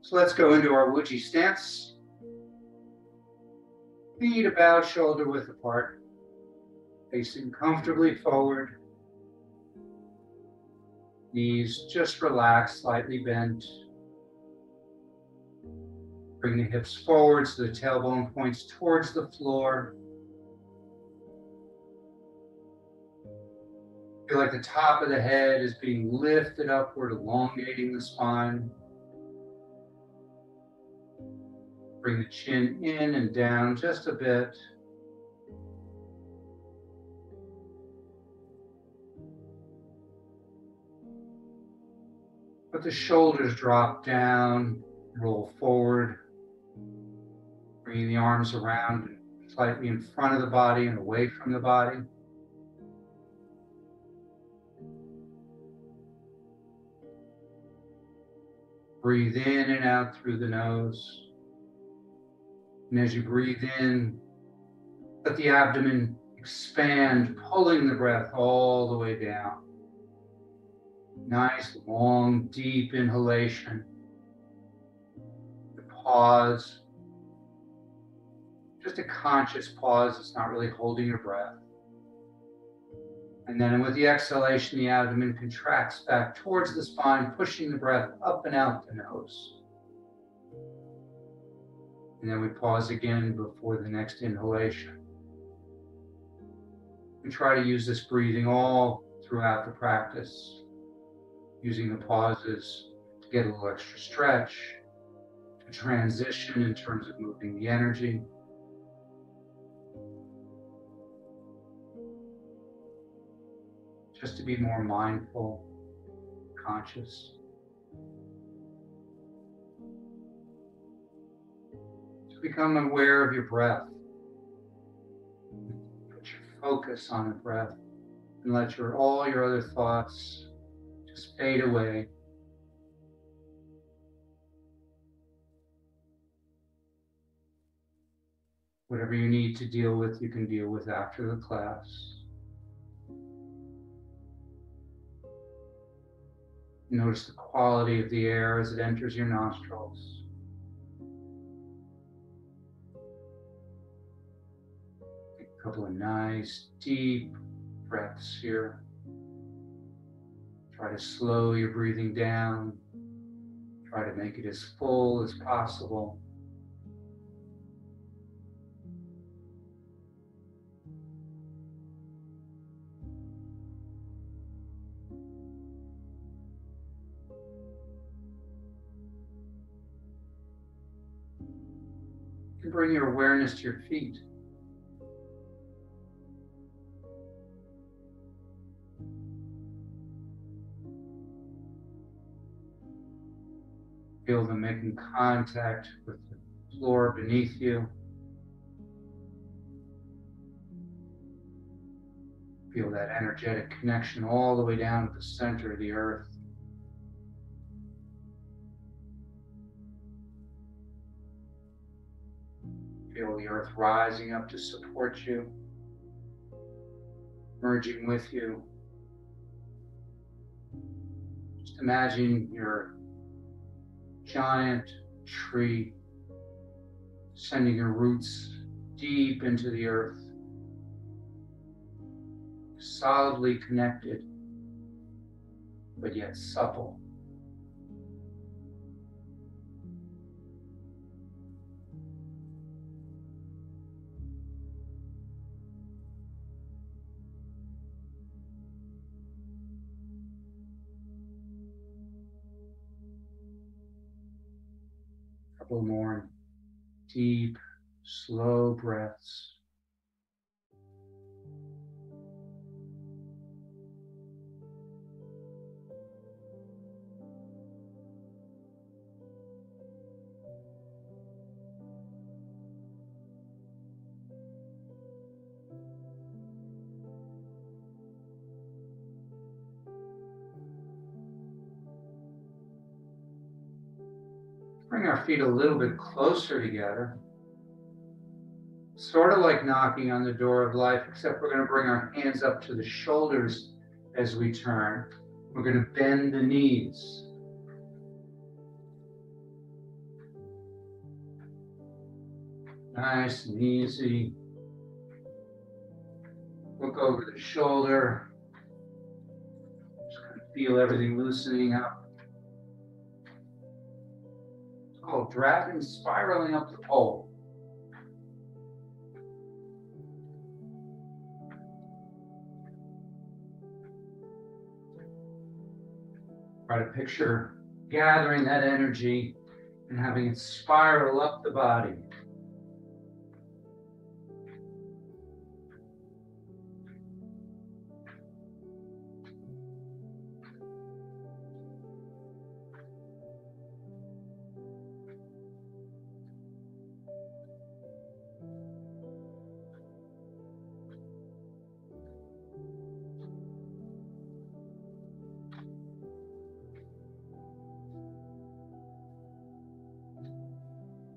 So let's go into our Wuji stance. Feet about shoulder width apart, facing comfortably forward. Knees just relaxed, slightly bent. Bring the hips forward so the tailbone points towards the floor. Feel like the top of the head is being lifted upward, elongating the spine. Bring the chin in and down just a bit. Let the shoulders drop down, roll forward. Bringing the arms around and slightly in front of the body and away from the body. Breathe in and out through the nose. And as you breathe in, let the abdomen expand, pulling the breath all the way down. Nice, long, deep inhalation. Pause. Just a conscious pause. It's not really holding your breath. And then with the exhalation, the abdomen contracts back towards the spine, pushing the breath up and out the nose. And then we pause again before the next inhalation. We try to use this breathing all throughout the practice, using the pauses to get a little extra stretch, to transition in terms of moving the energy. Just to be more mindful, conscious. To become aware of your breath. Put your focus on the breath and let all your other thoughts just fade away. Whatever you need to deal with, you can deal with after the class. Notice the quality of the air as it enters your nostrils. Take a couple of nice, deep breaths here. Try to slow your breathing down. Try to make it as full as possible. You can bring your awareness to your feet. Feel them making contact with the floor beneath you. Feel that energetic connection all the way down to the center of the earth. Feel the earth rising up to support you, merging with you. Just imagine your giant tree sending your roots deep into the earth, solidly connected, but yet supple. Couple more deep, slow breaths. Bring our feet a little bit closer together. Sort of like knocking on the door of life, except we're going to bring our hands up to the shoulders as we turn. We're going to bend the knees. Nice and easy. Look over the shoulder. Just kind of feel everything loosening up. Oh, dragging, spiraling up the pole. Try to picture gathering that energy and having it spiral up the body.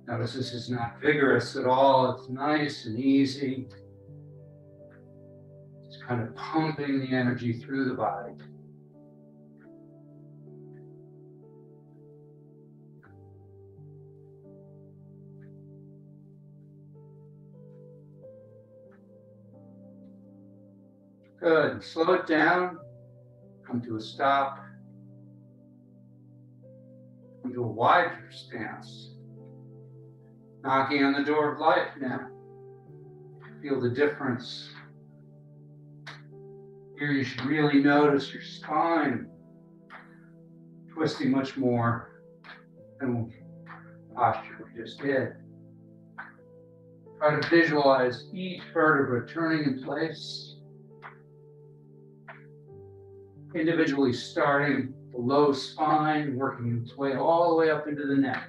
Notice this is not vigorous at all. It's nice and easy. Just kind of pumping the energy through the body. Good. Slow it down. Come to a stop. Come to a wide stance. Knocking on the door of life now. Feel the difference. Here you should really notice your spine twisting much more than the posture we just did. Try to visualize each vertebra turning in place. Individually starting the low spine, working its way all the way up into the neck.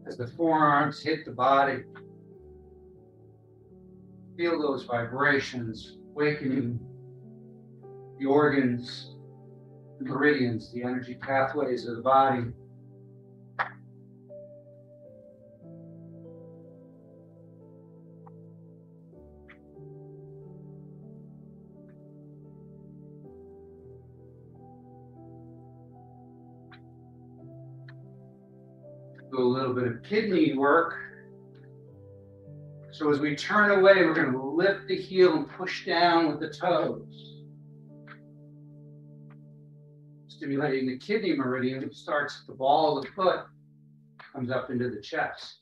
As the forearms hit the body, feel those vibrations awakening the organs, the meridians, the energy pathways of the body. Do a little bit of kidney work. So as we turn away, we're going to lift the heel and push down with the toes. Stimulating the kidney meridian, which starts at the ball of the foot, comes up into the chest.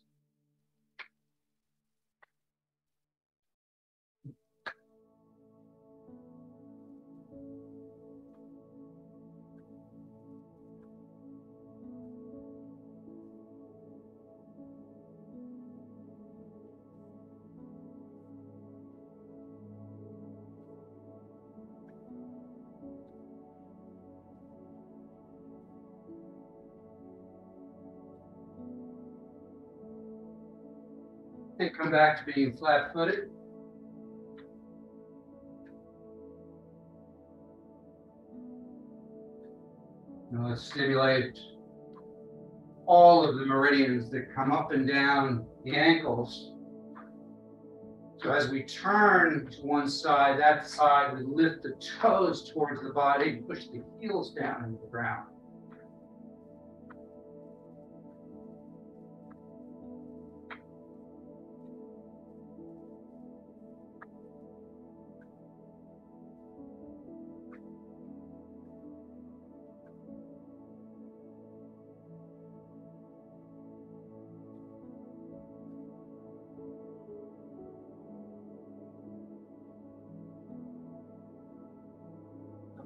And come back to being flat-footed. Now let's stimulate all of the meridians that come up and down the ankles. So as we turn to one side, that side, we lift the toes towards the body, push the heels down into the ground.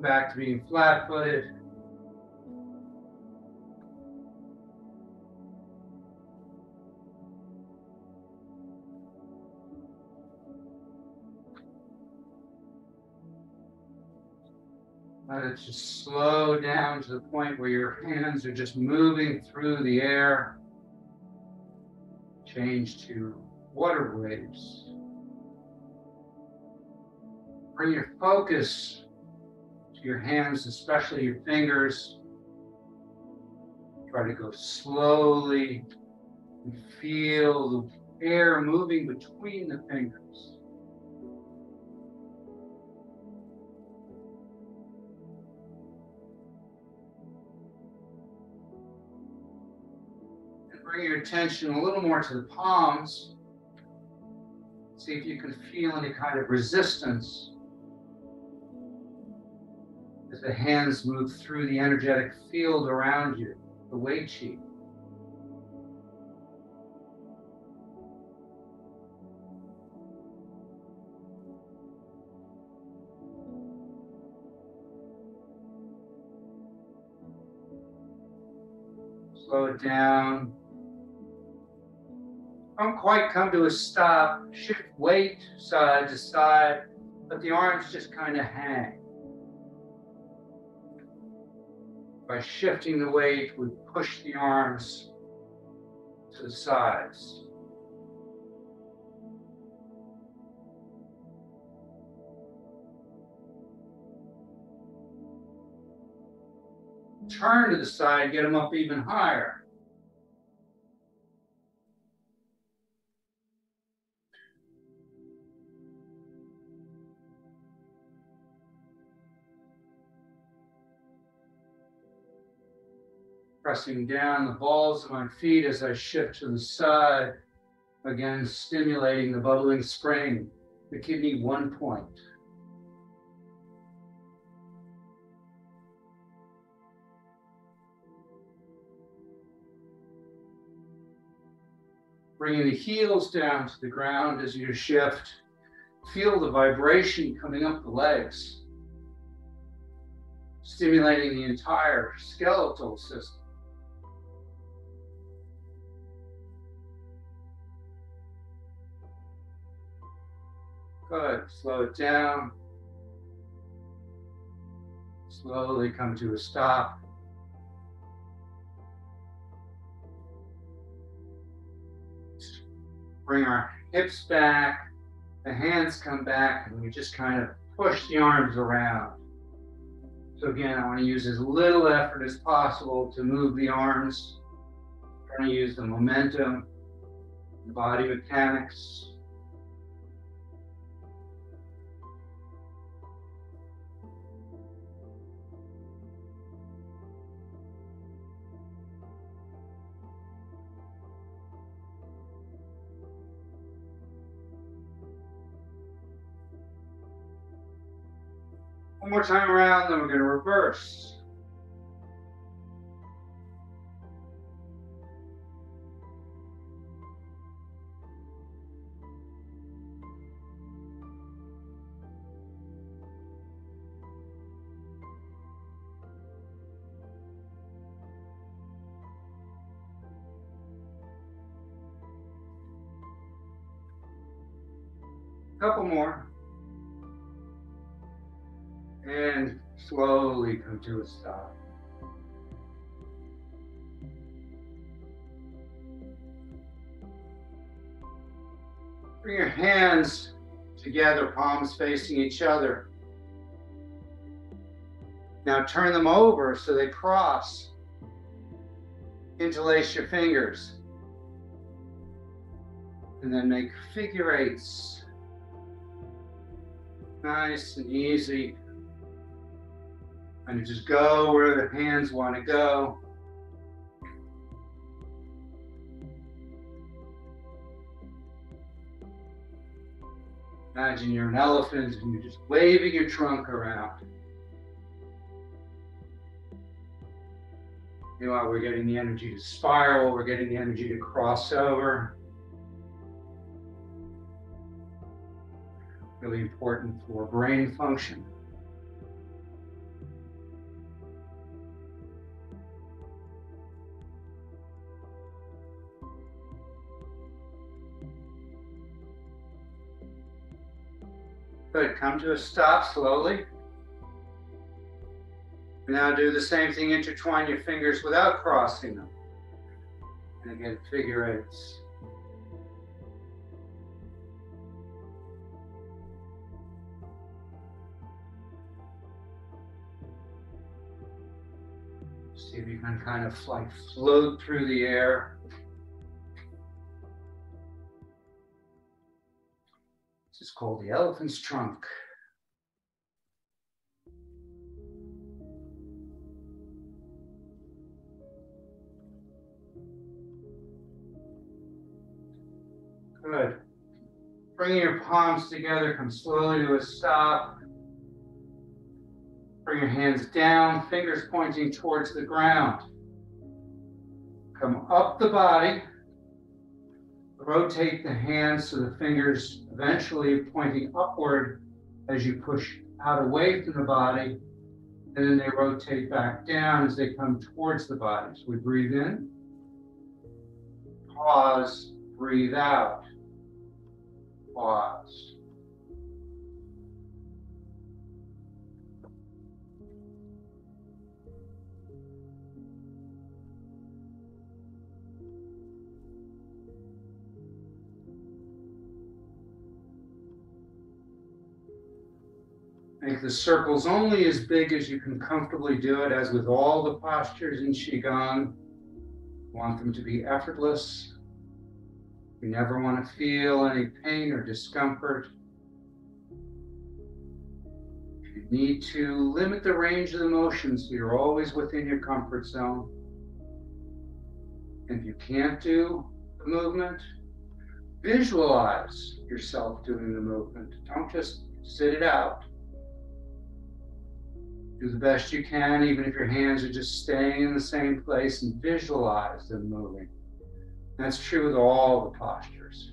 Back to being flat-footed. Let it just slow down to the point where your hands are just moving through the air. Change to water waves. Bring your focus to your hands, especially your fingers. Try to go slowly and feel the air moving between the fingers. And bring your attention a little more to the palms. See if you can feel any kind of resistance as the hands move through the energetic field around you, the Wei Qi. Slow it down. Don't quite come to a stop. Shift weight side to side, but the arms just kind of hang. By shifting the weight, we push the arms to the sides. Turn to the side, get them up even higher. Pressing down the balls of my feet as I shift to the side, again stimulating the bubbling spring, the kidney 1 point. Bringing the heels down to the ground as you shift. Feel the vibration coming up the legs, stimulating the entire skeletal system. Good. Slow it down. Slowly come to a stop. Bring our hips back, the hands come back, and we just kind of push the arms around. So again, I want to use as little effort as possible to move the arms. I'm trying to use the momentum, the body mechanics. One more time around, then we're going to reverse. Couple more. And slowly come to a stop. Bring your hands together, palms facing each other. Now turn them over so they cross. Interlace your fingers. And then make figure eights. Nice and easy. And just go where the hands want to go. Imagine you're an elephant and you're just waving your trunk around. Meanwhile, we're getting the energy to spiral, we're getting the energy to cross over. Really important for brain function. Good, come to a stop slowly. Now do the same thing, intertwine your fingers without crossing them. And again, figure eights. and kind of like float through the air. This is called the elephant's trunk. Good. Bring your palms together, come slowly to a stop. Bring your hands down, fingers pointing towards the ground. Come up the body. Rotate the hands so the fingers eventually pointing upward as you push out away from the body. And then they rotate back down as they come towards the body. So we breathe in, pause, breathe out, pause. Make the circles only as big as you can comfortably do it, as with all the postures in Qigong. You want them to be effortless. You never want to feel any pain or discomfort. You need to limit the range of the motion so you're always within your comfort zone. And if you can't do the movement, visualize yourself doing the movement. Don't just sit it out. Do the best you can, even if your hands are just staying in the same place, and visualize them moving. That's true with all the postures.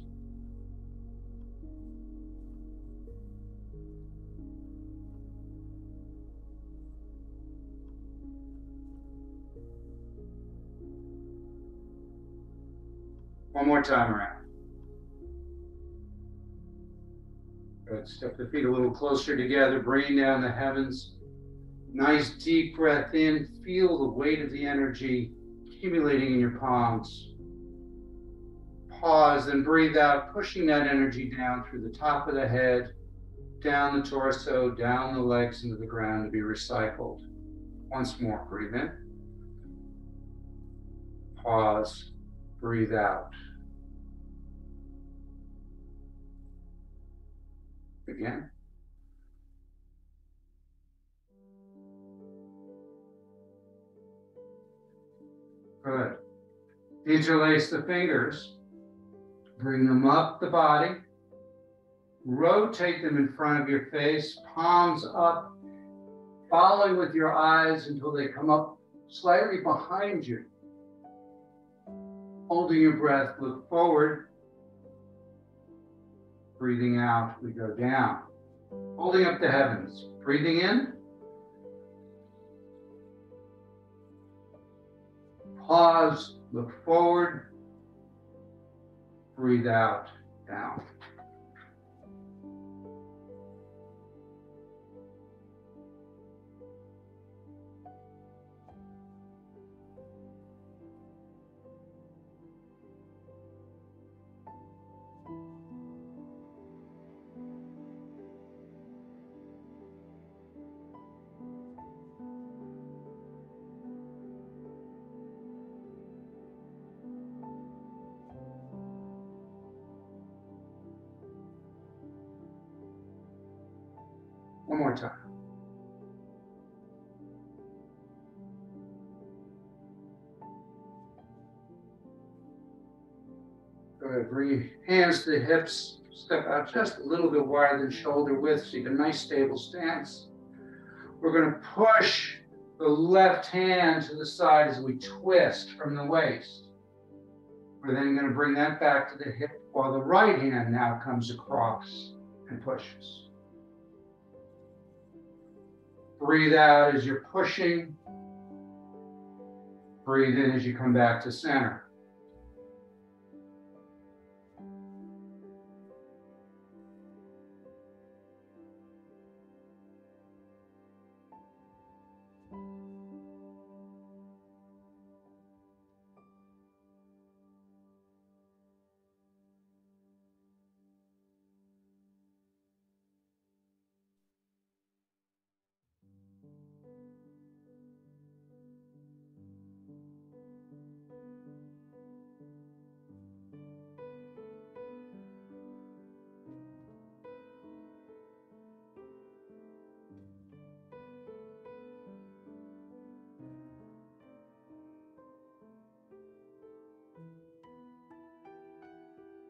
One more time around. Good. Step the feet a little closer together, bring down the heavens. Nice deep breath in. Feel the weight of the energy accumulating in your palms. Pause and breathe out, pushing that energy down through the top of the head, down the torso, down the legs into the ground to be recycled. Once more, breathe in. Pause, breathe out. Again. Good. Interlace the fingers. Bring them up the body. Rotate them in front of your face, palms up, following with your eyes until they come up slightly behind you. Holding your breath, look forward. Breathing out, we go down. Holding up the heavens. Breathing in. Pause, look forward. Breathe out, down. One more time. Good. Bring your hands to the hips. Step out just a little bit wider than shoulder width so you get a nice stable stance. We're going to push the left hand to the side as we twist from the waist. We're then going to bring that back to the hip while the right hand now comes across and pushes. Breathe out as you're pushing. Breathe in as you come back to center.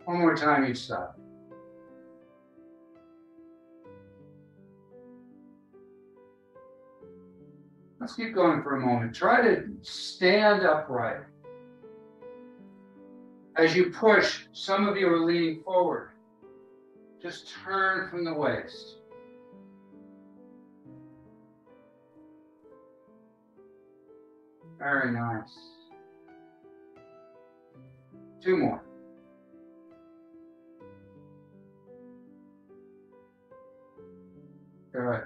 One more time each side. Let's keep going for a moment. Try to stand upright. As you push, some of you are leaning forward. Just turn from the waist. Very nice. 2 more. Good.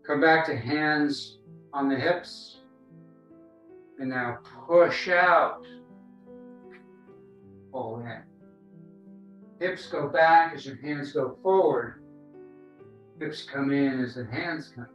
Come back to hands on the hips. And now push out. Pull in. Hips go back as your hands go forward. Hips come in as the hands come in.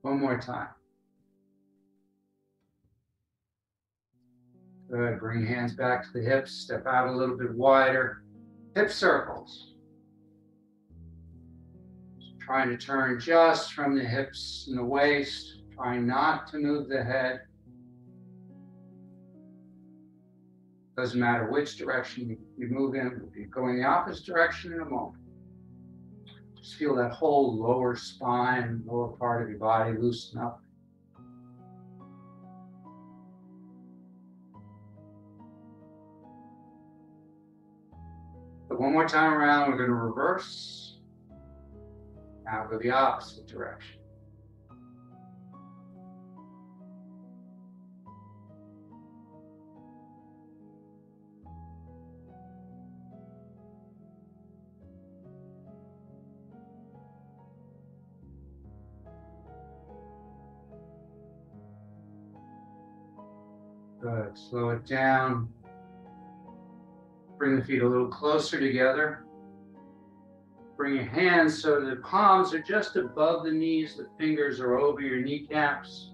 One more time. Good. Bring hands back to the hips. Step out a little bit wider. Hip circles. Trying to turn just from the hips and the waist. Trying not to move the head. Doesn't matter which direction you move in. We'll be going the opposite direction in a moment. Just feel that whole lower spine, lower part of your body loosen up. But one more time around, we're going to reverse. Now go the opposite direction. Good. Slow it down. Bring the feet a little closer together. Bring your hands so the palms are just above the knees. The fingers are over your kneecaps.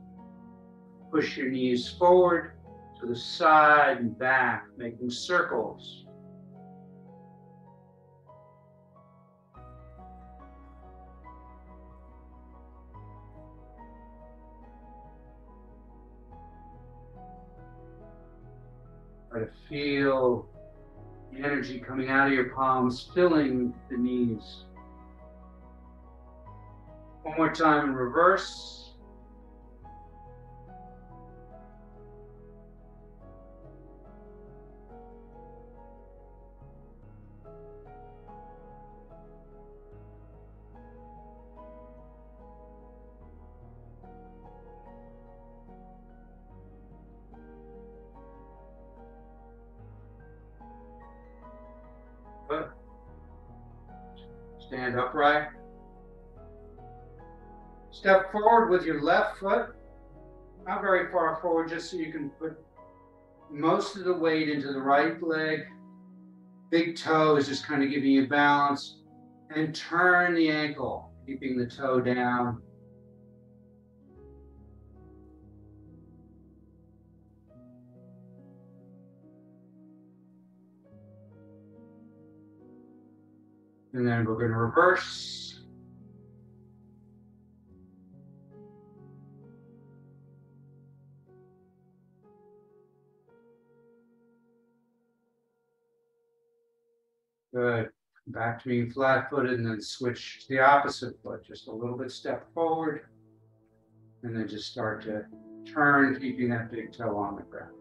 Push your knees forward to the side and back, making circles. Try to feel the energy coming out of your palms, filling the knees. One more time in reverse. Good. Stand upright. Step forward with your left foot, not very far forward, just so you can put most of the weight into the right leg. Big toe is just kind of giving you balance. And turn the ankle, keeping the toe down. And then we're going to reverse. Good. Back to being flat-footed and then switch to the opposite foot. Just a little bit step forward. And then just start to turn, keeping that big toe on the ground.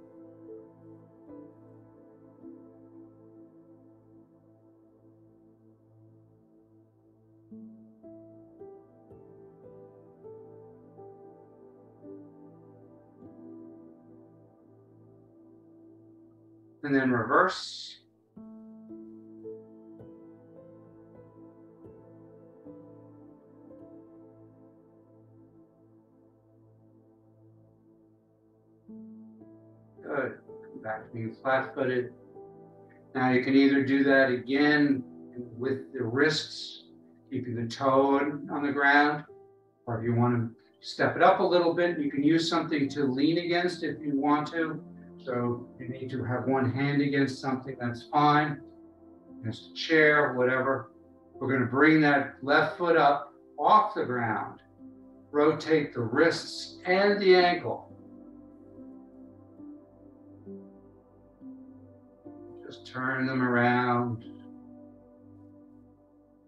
And then reverse. back to being flat-footed. Now you can either do that again with the wrists, keeping the toe on the ground, or if you want to step it up a little bit, you can use something to lean against if you want to. So you need to have one hand against something, that's fine. Against a chair, whatever. We're going to bring that left foot up off the ground. Rotate the wrists and the ankle. Just turn them around.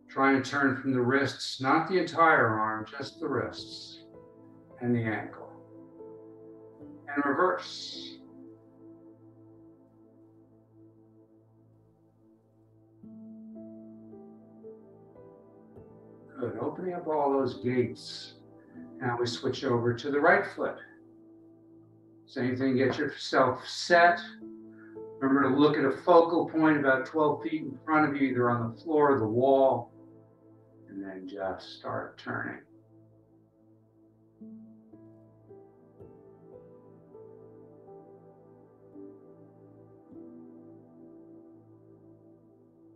Try to turn from the wrists, not the entire arm, just the wrists and the ankle. And reverse. Good, opening up all those gates. Now we switch over to the right foot. Same thing, get yourself set. Remember to look at a focal point about 12 feet in front of you, either on the floor or the wall, and then just start turning.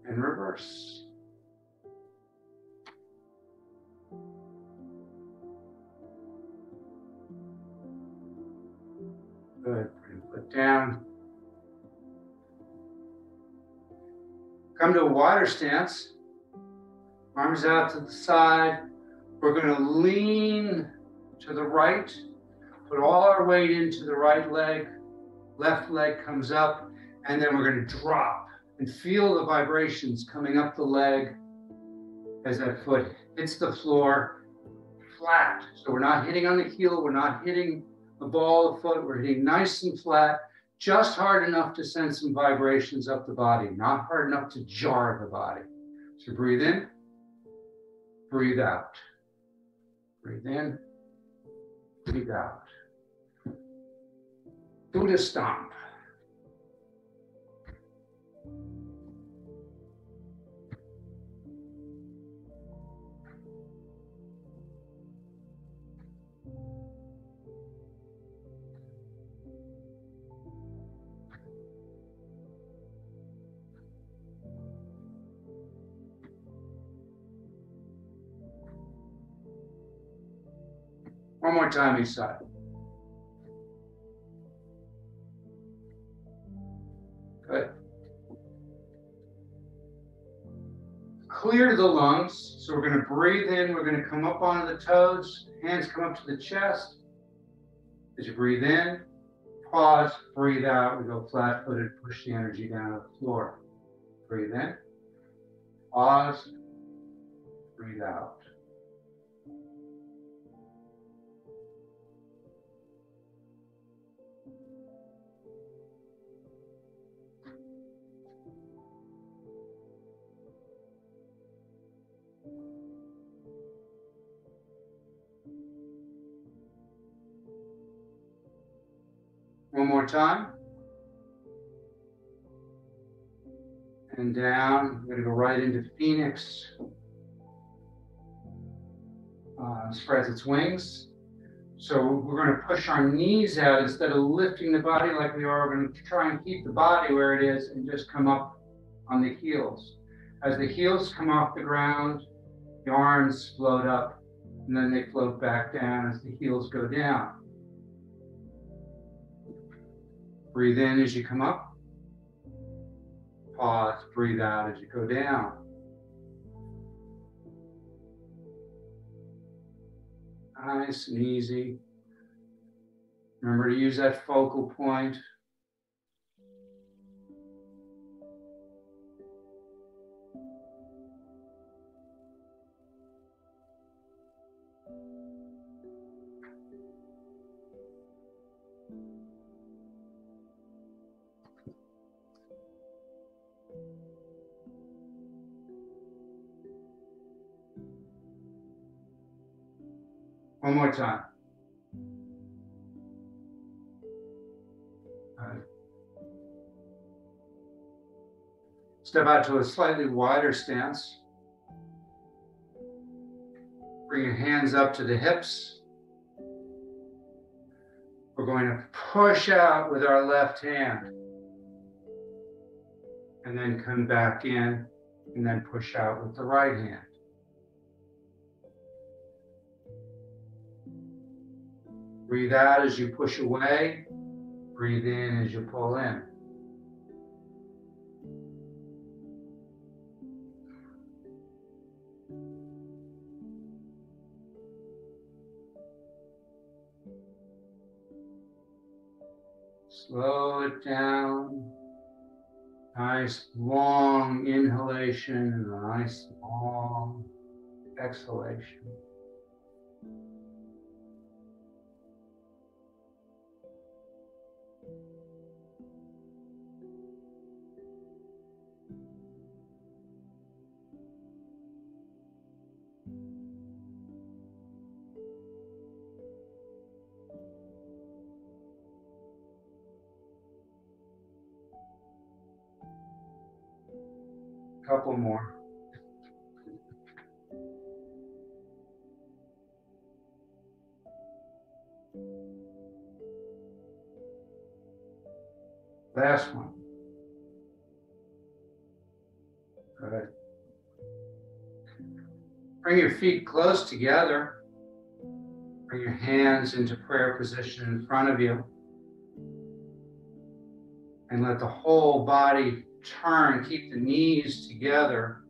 And reverse. Good, bring the foot down. Come to a wider stance. Arms out to the side. We're going to lean to the right. Put all our weight into the right leg. Left leg comes up. And then we're going to drop. And feel the vibrations coming up the leg as that foot hits the floor flat. So we're not hitting on the heel. We're not hitting the ball of the foot. We're hitting nice and flat. Just hard enough to send some vibrations up the body, not hard enough to jar the body. So breathe in, breathe out. Breathe in, breathe out. Buddha stomp. One more time each side. Good. Clear the lungs. So we're going to breathe in. We're going to come up onto the toes. Hands come up to the chest. As you breathe in, pause, breathe out. We go flat-footed, push the energy down to the floor. Breathe in, pause, breathe out. One more time. And down. We're going to go right into Phoenix. Spreads its wings. So we're going to push our knees out instead of lifting the body like we are. We're going to try and keep the body where it is and just come up on the heels. As the heels come off the ground, the arms float up and then they float back down as the heels go down. Breathe in as you come up. Pause, breathe out as you go down. Nice and easy. Remember to use that focal point. One more time. Step out to a slightly wider stance. Bring your hands up to the hips. We're going to push out with our left hand. and then come back in, and then push out with the right hand. Breathe out as you push away. Breathe in as you pull in. Slow it down. Nice long inhalation and a nice long exhalation. Couple more. Last one. Good. Bring your feet close together. Bring your hands into prayer position in front of you. And let the whole body turn. Keep the knees together.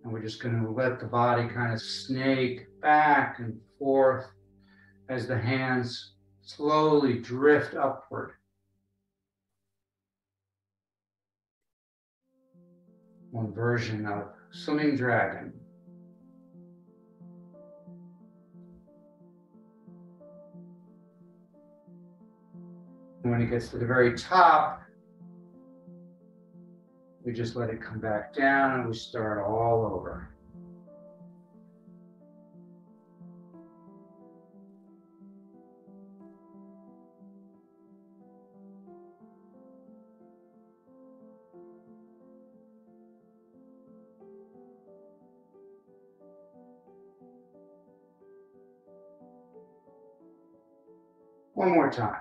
And we're just going to let the body kind of snake back and forth as the hands slowly drift upward. One version of swimming dragon. When it gets to the very top, we just let it come back down and we start all over. One more time.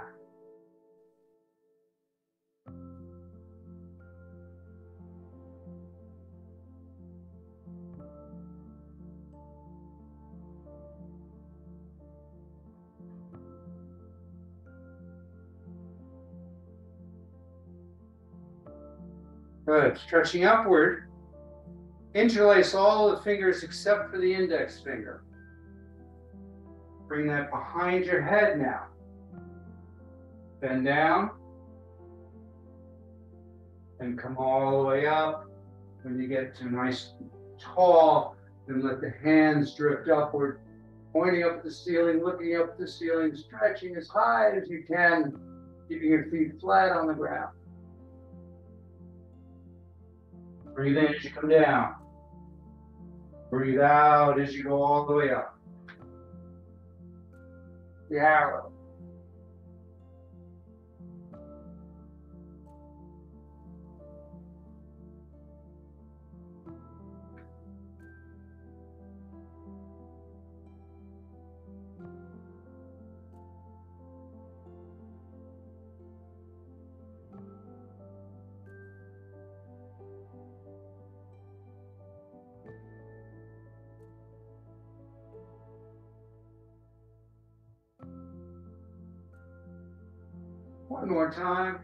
Good. Stretching upward. Interlace all the fingers except for the index finger. Bring that behind your head now. Bend down. And come all the way up. When you get to nice tall, then let the hands drift upward, pointing up at the ceiling, looking up at the ceiling, stretching as high as you can, keeping your feet flat on the ground. Breathe in as you come down. Breathe out as you go all the way up. The arrow. One more time.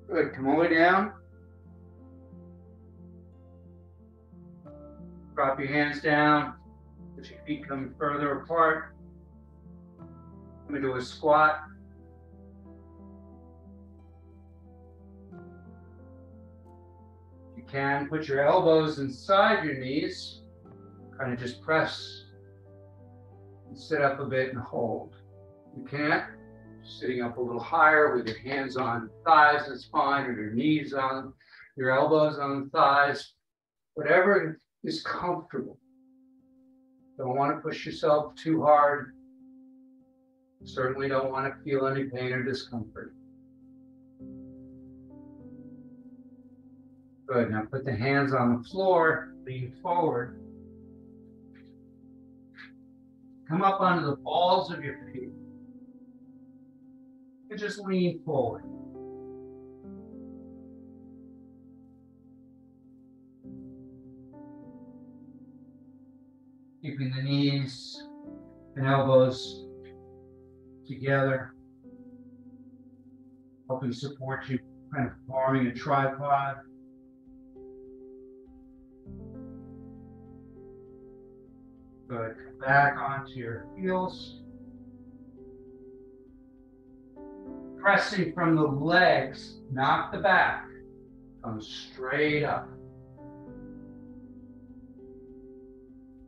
Good. Come all the way down. Drop your hands down. Let your feet come further apart. Come into a squat. If you can, put your elbows inside your knees. Kind of just press and sit up a bit and hold. If you can't, sitting up a little higher with your hands on thighs is fine, or your knees on, your elbows on the thighs, whatever is comfortable. Don't want to push yourself too hard. Certainly don't want to feel any pain or discomfort. Good, now put the hands on the floor, lean forward. Come up onto the balls of your feet. And just lean forward. Keeping the knees and elbows together, helping support you, kind of forming a tripod. Good. Come back onto your heels. Pressing from the legs, not the back. Come straight up.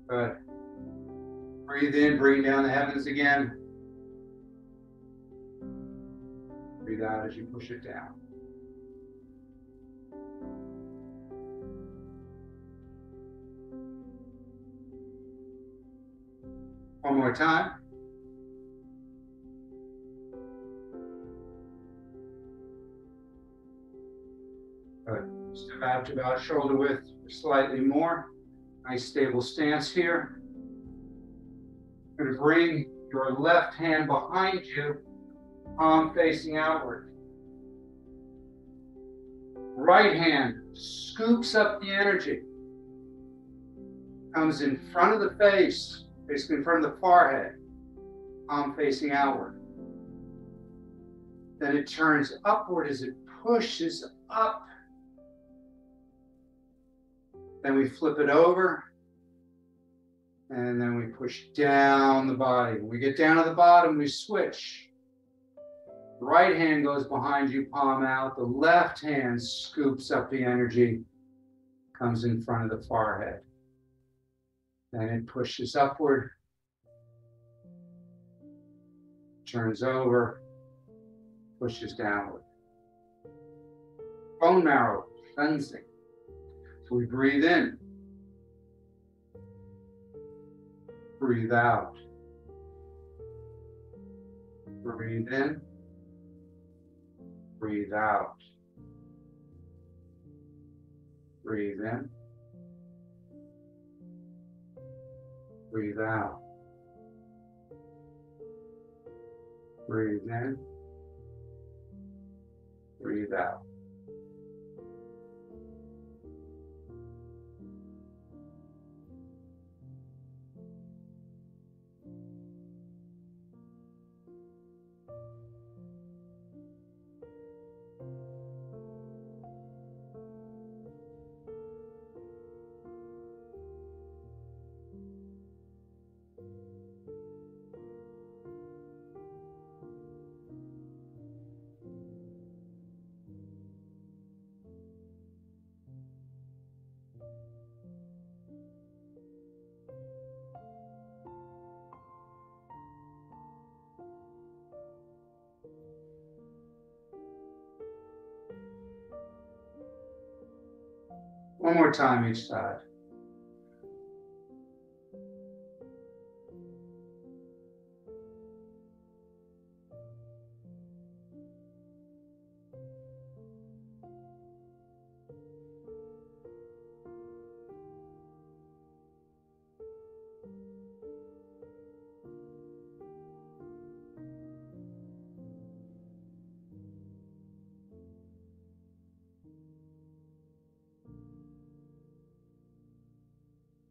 Good. Breathe in, bring down the heavens again. Breathe out as you push it down. One more time. Good. Step out to about shoulder width, slightly more. Nice stable stance here. You're going to bring your left hand behind you, palm facing outward. Right hand scoops up the energy. Comes in front of the face, basically in front of the forehead, palm facing outward. Then it turns upward as it pushes up. Then we flip it over. And then we push down the body. When we get down to the bottom, we switch. The right hand goes behind you, palm out. The left hand scoops up the energy, comes in front of the forehead. Then it pushes upward, turns over, pushes downward. Bone marrow cleansing. So we breathe in. Breathe out. Breathe in. Breathe out. Breathe in. Breathe out. Breathe in. Breathe out. One more time each side.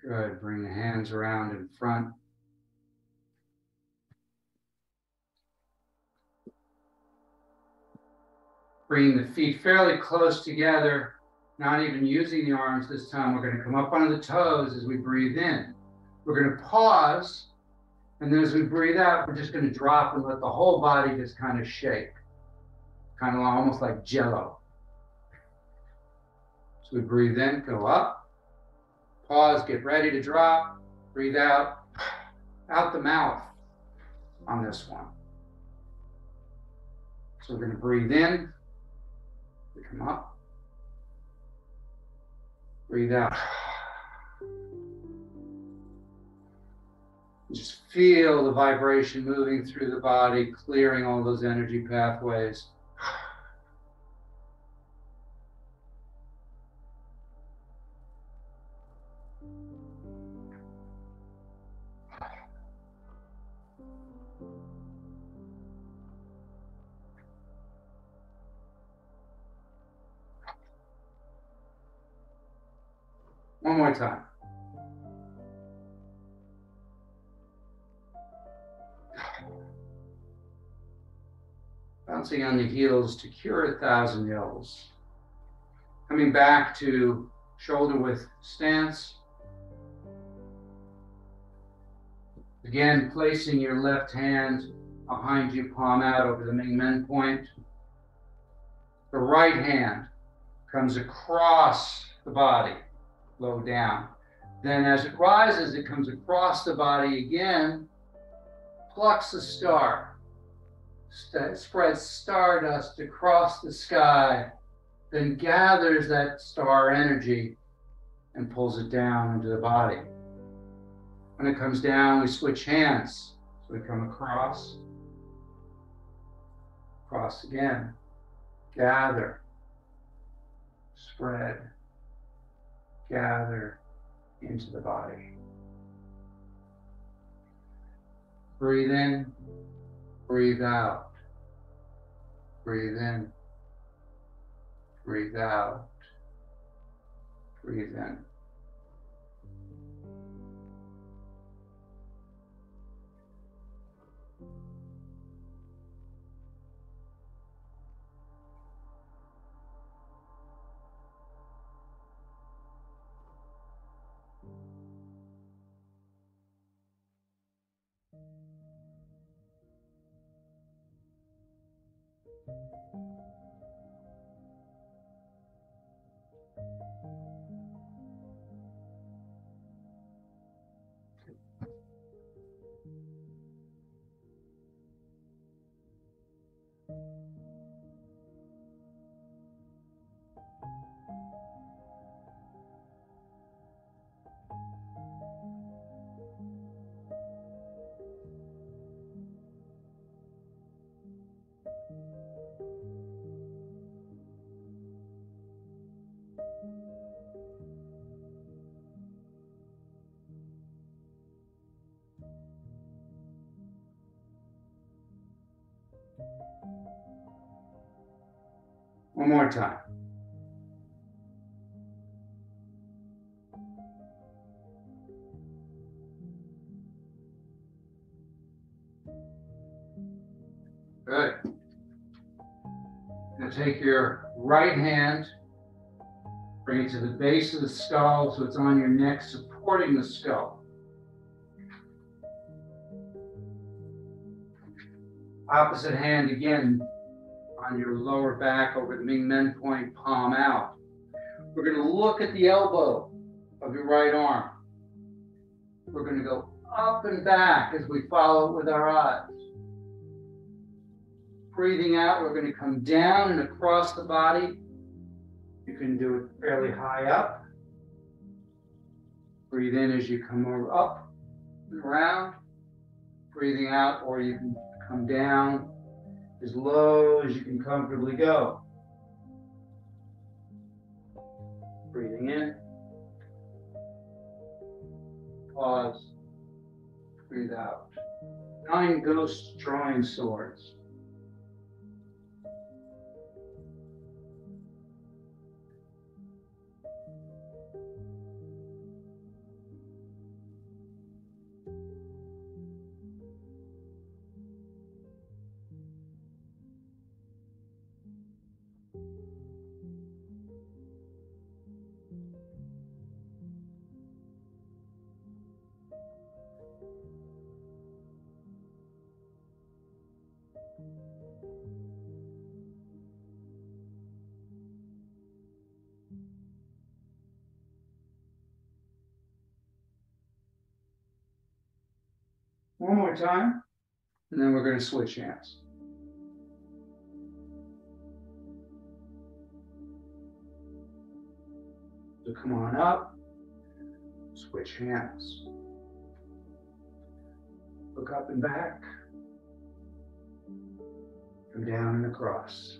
Good. Bring the hands around in front. Bringing the feet fairly close together, not even using the arms this time. We're going to come up onto the toes as we breathe in. We're going to pause, and then as we breathe out, we're just going to drop and let the whole body just kind of shake. Kind of almost like jello. So we breathe in, go up. Pause, get ready to drop. Breathe out the mouth on this one. So we're going to breathe in. We come up. Breathe out. Just feel the vibration moving through the body, clearing all those energy pathways. One more time. Bouncing on the heels to cure 1,000 ills. Coming back to shoulder width stance. Again, placing your left hand behind you, palm out over the Ming Men point. The right hand comes across the body, low down. Then as it rises, it comes across the body again, plucks a star. Spreads stardust across the sky, then gathers that star energy and pulls it down into the body. When it comes down, we switch hands. So we come across, cross again, gather, spread, gather into the body. Breathe in, breathe out. Breathe in, breathe out, breathe in. One more time. Good. Now take your right hand, bring it to the base of the skull so it's on your neck, supporting the skull. Opposite hand again on your lower back over the Ming Men point, palm out. We're going to look at the elbow of your right arm. We're going to go up and back as we follow it with our eyes. Breathing out, we're going to come down and across the body. You can do it fairly high up. Breathe in as you come up and around. Breathing out, or you can come down as low as you can comfortably go. Breathing in. Pause. Breathe out. 9 ghosts drawing swords. One more time, and then we're going to switch hands. So come on up, switch hands. Look up and back, come down and across.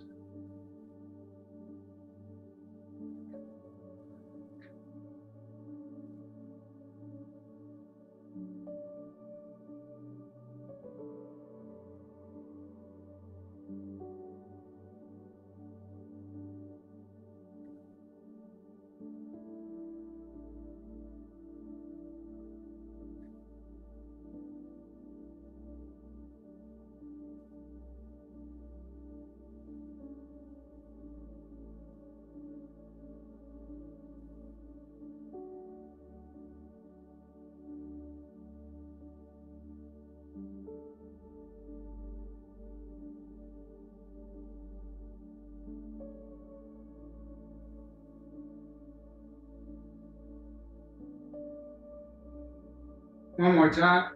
One more time.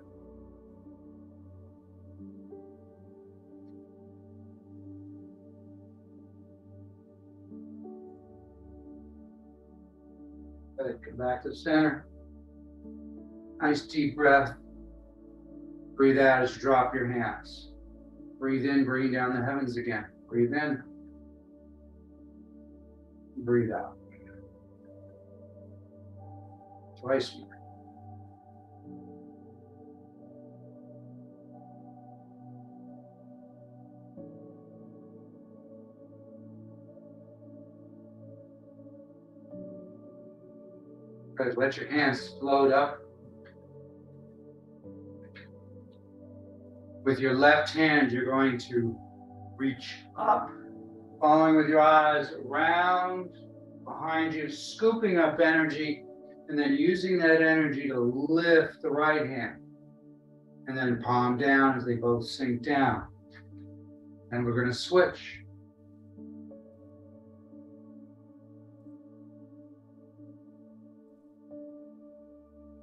Good. Come back to the center. Nice deep breath. Breathe out as you drop your hands. Breathe in, bring down the heavens again. Breathe in. Breathe out. Twice more. Good. Let your hands float up. With your left hand, you're going to reach up, following with your eyes around, behind you, scooping up energy, and then using that energy to lift the right hand. And then palm down as they both sink down. And we're going to switch.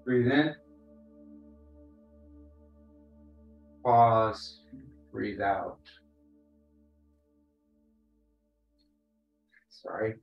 Breathe in. Pause. Breathe out. Sorry.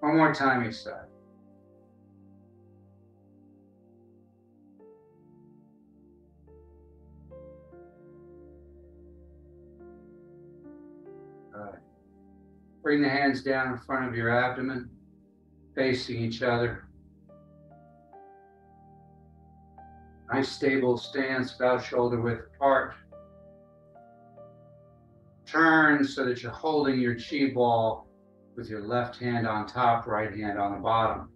One more time each side. Good. Bring the hands down in front of your abdomen, facing each other. Nice stable stance, about shoulder width apart. Turn so that you're holding your chi ball with your left hand on top, right hand on the bottom.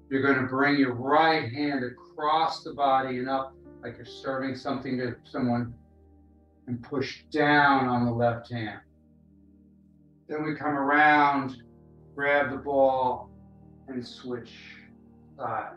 You're going to bring your right hand across the body and up like you're serving something to someone and push down on the left hand. Then we come around, grab the ball, and switch sides.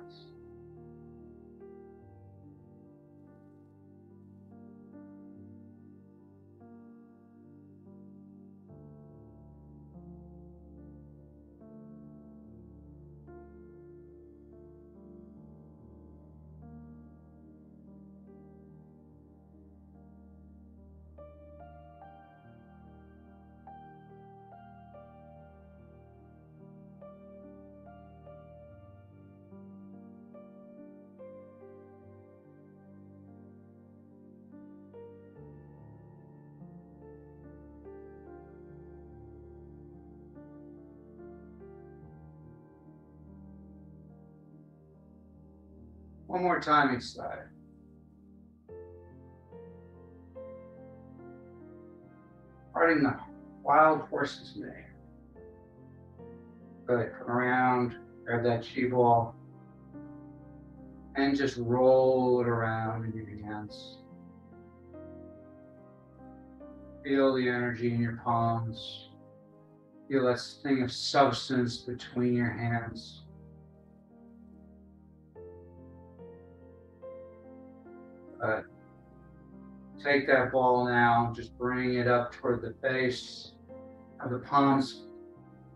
One more time each side. Parting the wild horse's mane. Good. Come around, grab that chi ball, and just roll it around in your hands. Feel the energy in your palms. Feel that thing of substance between your hands. Take that ball now, just bring it up toward the face. Have the palms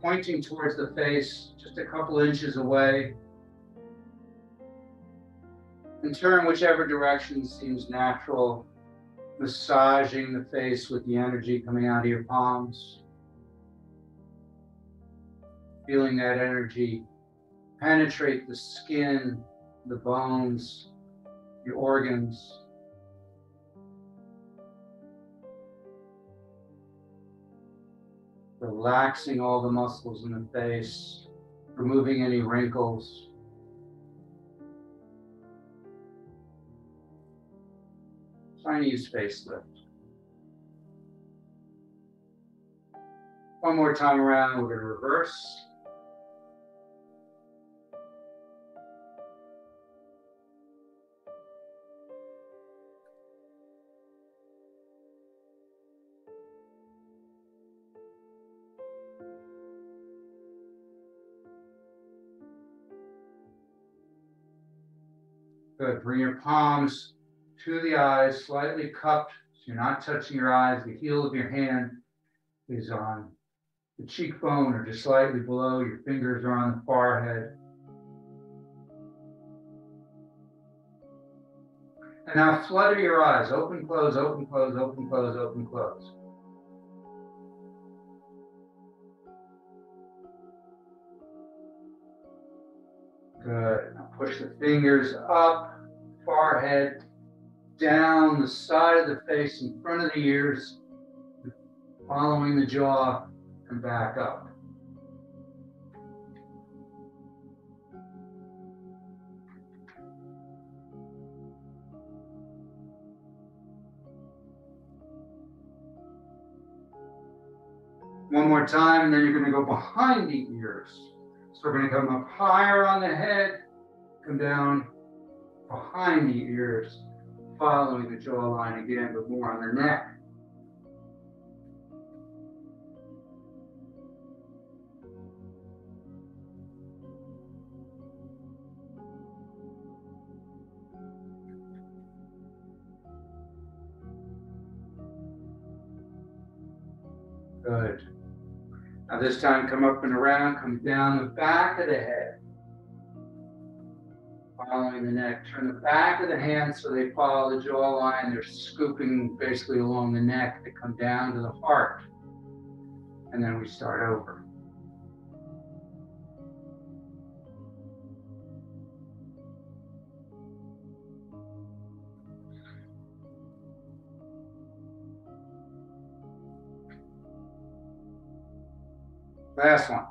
pointing towards the face, just a couple inches away. And turn whichever direction seems natural, massaging the face with the energy coming out of your palms. Feeling that energy penetrate the skin, the bones, your organs. Relaxing all the muscles in the face, removing any wrinkles. Chinese facelift. One more time around, we're going to reverse. Good. Bring your palms to the eyes, slightly cupped, so you're not touching your eyes. The heel of your hand is on the cheekbone or just slightly below. Your fingers are on the forehead. And now flutter your eyes. Open, close, open, close, open, close, open, close. Good. Now push the fingers up, forehead, down the side of the face, in front of the ears, following the jaw, and back up. One more time, and then you're going to go behind the ears. So we're going to come up higher on the head, come down behind the ears, following the jawline again, but more on the neck. Good. Now this time, come up and around, come down the back of the head, following the neck. Turn the back of the hands so they follow the jawline. They're scooping basically along the neck. They come down to the heart. And then we start over. Last one.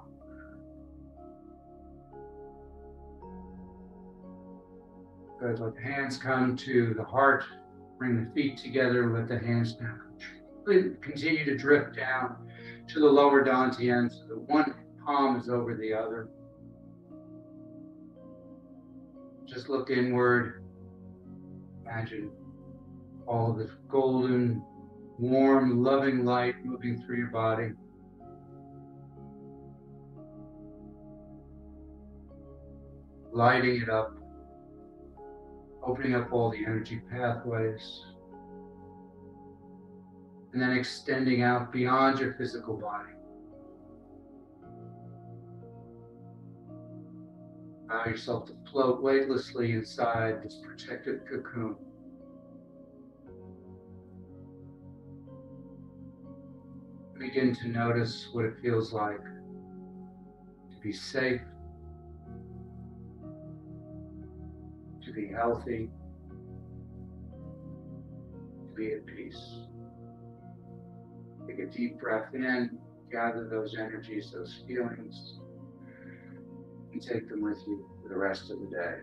Good. Let the hands come to the heart. Bring the feet together. Let the hands now continue to drift down to the lower dantian so that one palm is over the other. Just look inward. Imagine all of this golden, warm, loving light moving through your body. Lighting it up, opening up all the energy pathways, and then extending out beyond your physical body. Allow yourself to float weightlessly inside this protective cocoon. Begin to notice what it feels like to be safe, to be healthy, to be at peace. Take a deep breath in, gather those energies, those feelings, and take them with you for the rest of the day.